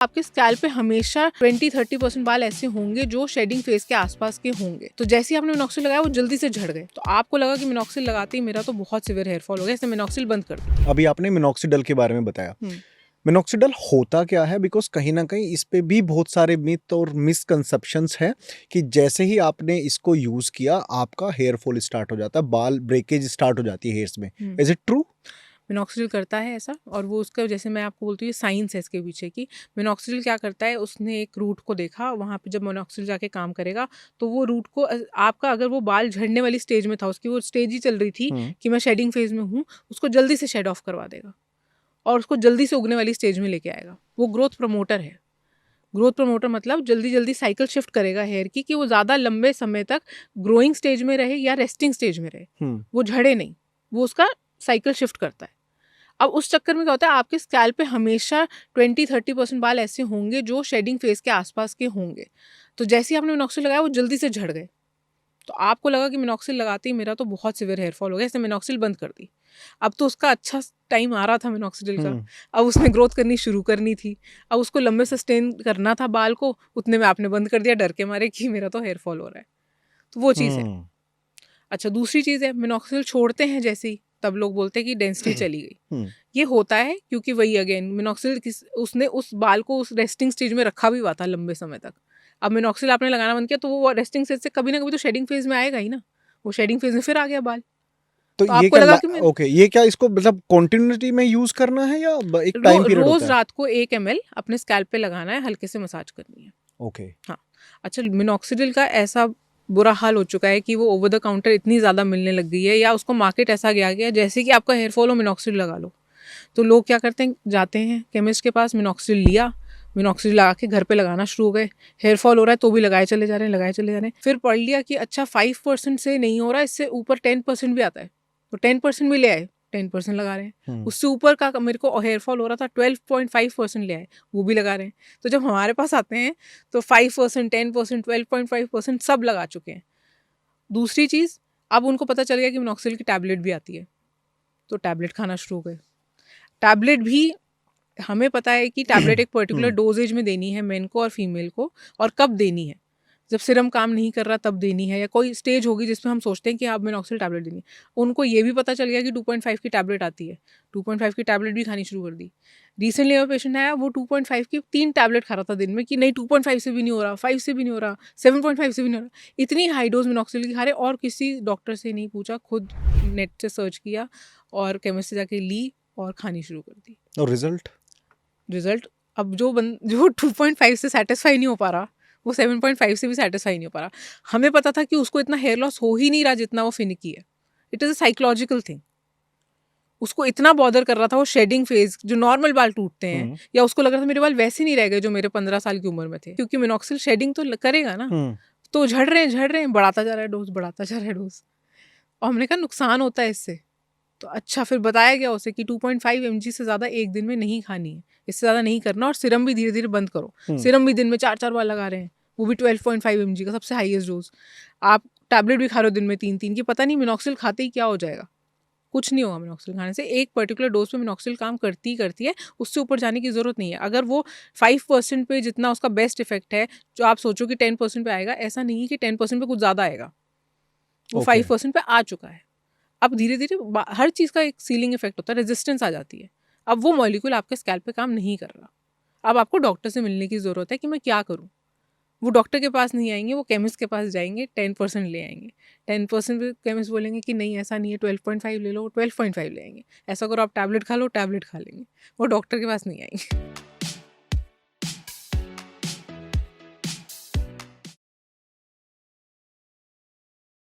आपके स्कैल्प पे हमेशा 20-30% बाल ऐसे होंगे जो शेडिंग फेज के आसपास के होंगे। तो जैसे ही आपने मिनॉक्सिल लगाया वो जल्दी से झड़ गए। तो आपको लगा कि मिनॉक्सिल लगाते ही मेरा तो बहुत सीवियर हेयर फॉल हो गया, इसलिए मिनॉक्सिल बंद कर दी। अभी आपने मिनॉक्सिडिल के बारे में बताया, मिनॉक्सिडिल होता क्या है? बिकॉज कहीं ना कहीं इस पे भी बहुत सारे मिथ और मिसकंसेप्शंस है कि जैसे ही आपने इसको यूज किया आपका हेयर फॉल स्टार्ट हो जाता है, बाल ब्रेकेज स्टार्ट हो जाती है हेयर्स में। Is it true? मिनॉक्सिडिल करता है ऐसा, और वो उसका जैसे मैं आपको बोलती हूँ ये साइंस है इसके पीछे की। मिनॉक्सिडिल क्या करता है, उसने एक रूट को देखा, वहाँ पे जब मिनॉक्सिडिल जाके काम करेगा तो वो रूट को आपका अगर वो बाल झड़ने वाली स्टेज में था, उसकी वो स्टेज ही चल रही थी कि मैं शेडिंग फेज में हूँ, उसको जल्दी से शेड ऑफ करवा देगा और उसको जल्दी से उगने वाली स्टेज में लेके आएगा। वो ग्रोथ प्रमोटर है। ग्रोथ प्रमोटर मतलब जल्दी जल्दी साइकिल शिफ्ट करेगा हेयर की कि वो ज़्यादा लंबे समय तक ग्रोइंग स्टेज में रहे या रेस्टिंग स्टेज में रहे, वो झड़े नहीं, वो उसका साइकिल शिफ्ट करता है। अब उस चक्कर में क्या होता है, आपके स्कैल्प पे हमेशा 20-30% बाल ऐसे होंगे जो शेडिंग फेज के आसपास के होंगे। तो जैसे ही आपने मिनॉक्सिल लगाया वो जल्दी से झड़ गए। तो आपको लगा कि मिनॉक्सिल लगाते ही मेरा तो बहुत सीवियर हेयर फॉल हो गया, इसने मिनॉक्सिल बंद कर दी। अब तो उसका अच्छा टाइम आ रहा था मिनॉक्सिडिल का, अब उसने ग्रोथ करनी शुरू करनी थी, अब उसको लंबे सस्टेन करना था बाल को, उतने में आपने बंद कर दिया डर के मारे कि मेरा तो हेयर फॉल हो रहा है। तो वो चीज़ है। अच्छा, दूसरी चीज़ है, मिनॉक्सिल छोड़ते हैं जैसे ही तब लोग बोलते हैं कि डेंसिटी चली गई। ये होता है क्योंकि वही अगेन मिनॉक्सिल उसने उस बाल को उस रेस्टिंग स्टेज में रखा भी हुआ था लंबे समय तक। अब मिनॉक्सिल आपने लगाना बंद किया तो वो रेस्टिंग स्टेज से कभी ना कभी तो शेडिंग फेज में आएगा ही ना, वो शेडिंग फेज में फिर आ गया बाल। तो ये आपको क्या लगा कि मैं ओके, ये क्या इसको मतलब कॉन्टिन्यूटी में यूज करना है या एक टाइम पीरियड रोज होता है? रात को 1 ml अपने स्कैल्प पे लगाना है, हल्के से मसाज करनी है। ओके। हाँ। अच्छा, मिनॉक्सिडिल का ऐसा बुरा हाल हो चुका है कि वो ओवर द काउंटर इतनी ज़्यादा मिलने लग गई है, या उसको मार्केट ऐसा गया गया जैसे कि आपका हेयर फॉल हो मिनॉक्सिडिल लगा लो। तो लोग क्या करते हैं, जाते हैं केमिस्ट के पास, मिनॉक्सिडिल लिया, मिनॉक्सिडिल लगा के घर पे लगाना शुरू हो गए। हेयर फॉल हो रहा है तो भी लगाए चले जा रहे हैं, लगाए चले जा रहे हैं। फिर पढ़ लिया कि अच्छा 5% से नहीं हो रहा, इससे ऊपर 10% भी आता है, तो 10% भी ले आए, 10% लगा रहे हैं। उससे ऊपर का मेरे को हेयर फॉल हो रहा था 12.5% ले आए, वो भी लगा रहे हैं। तो जब हमारे पास आते हैं तो 5%, 10%, 12.5% सब लगा चुके हैं। दूसरी चीज़, अब उनको पता चल गया कि मिनॉक्सिल की टैबलेट भी आती है, तो टैबलेट खाना शुरू हो गए। टैबलेट भी हमें पता है कि टैबलेट एक पर्टिकुलर डोजेज में देनी है मेन को और फीमेल को, और कब देनी है, जब सिरम काम नहीं कर रहा तब देनी है, या कोई स्टेज होगी जिसमें हम सोचते हैं कि आप मिनॉक्सिल टैबलेट देनी है। उनको ये भी पता चल गया कि 2.5 की टैबलेट आती है, 2.5 की टैबलेट भी खानी शुरू कर दी। रिसेंटली मेरा पेशेंट आया, वो 2.5 की 3 टैबलेट खा रहा था दिन में कि नहीं 2.5 से भी नहीं हो रहा, 5 से भी नहीं हो रहा, 7.5 से भी नहीं हो रहा। इतनी हाई डोज मिनॉक्सिल की खा रहे, और किसी डॉक्टर से नहीं पूछा, खुद नेट से सर्च किया और केमिस्ट से जाके ली और खानी शुरू कर दी। और रिजल्ट अब जो 2.5 से सेटिस्फाई नहीं हो पा रहा, वो 7.5 से भी सेटिस्फाई नहीं हो पा रहा। हमें पता था कि उसको इतना हेयर लॉस हो ही नहीं रहा जितना वो फिनिकी है। It is a psychological thing. उसको इतना बॉदर कर रहा था वो शेडिंग फेज, जो नॉर्मल बाल टूटते हैं, या उसको लग रहा था मेरे बाल वैसे नहीं रह गए जो मेरे 15 साल की उम्र में थे, क्योंकि मिनॉक्सिल शेडिंग तो करेगा ना। तो झड़ रहे हैं, बढ़ाता जा रहा है डोज, बढ़ाता जा रहा है डोज, और हमने कहा नुकसान होता है इससे। तो अच्छा, फिर बताया गया उसे कि 2.5 mg से ज़्यादा एक दिन में नहीं खानी है, इससे ज़्यादा नहीं करना, और सिरम भी धीरे धीरे बंद करो। सिरम भी दिन में 4-4 बार लगा रहे हैं, वो भी 12.5 mg का सबसे हाईएस्ट डोज। आप टैबलेट भी खा रहे हो दिन में 3-3 की, पता नहीं मिनॉक्सिल खाते ही क्या हो जाएगा। कुछ नहीं होगा मिनॉक्सिल खाने से, एक पर्टिकुलर डोज पे मिनॉक्सिल काम करती ही करती है, उससे ऊपर जाने की ज़रूरत नहीं है। अगर वो 5% पे जितना उसका बेस्ट इफेक्ट है, जो आप सोचो कि 10% पे आएगा, ऐसा नहीं है कि 10% पे कुछ ज़्यादा आएगा, वो 5% पे आ चुका है। अब धीरे धीरे हर चीज़ का एक सीलिंग इफेक्ट होता है, रेजिस्टेंस आ जाती है। अब वो मॉलिक्यूल आपके स्कैल्प पे काम नहीं कर रहा, अब आपको डॉक्टर से मिलने की ज़रूरत है कि मैं क्या करूँ। वो डॉक्टर के पास नहीं आएंगे, वो केमिस्ट के पास जाएंगे, 10% ले आएंगे। 10% पे केमिस्ट बोलेंगे कि नहीं ऐसा नहीं है, 12.5 ले लो, 12.5 ले आएंगे। ऐसा करो आप टैबलेट खा लो, टैबलेट खा लेंगे, वो डॉक्टर के पास नहीं आएंगे।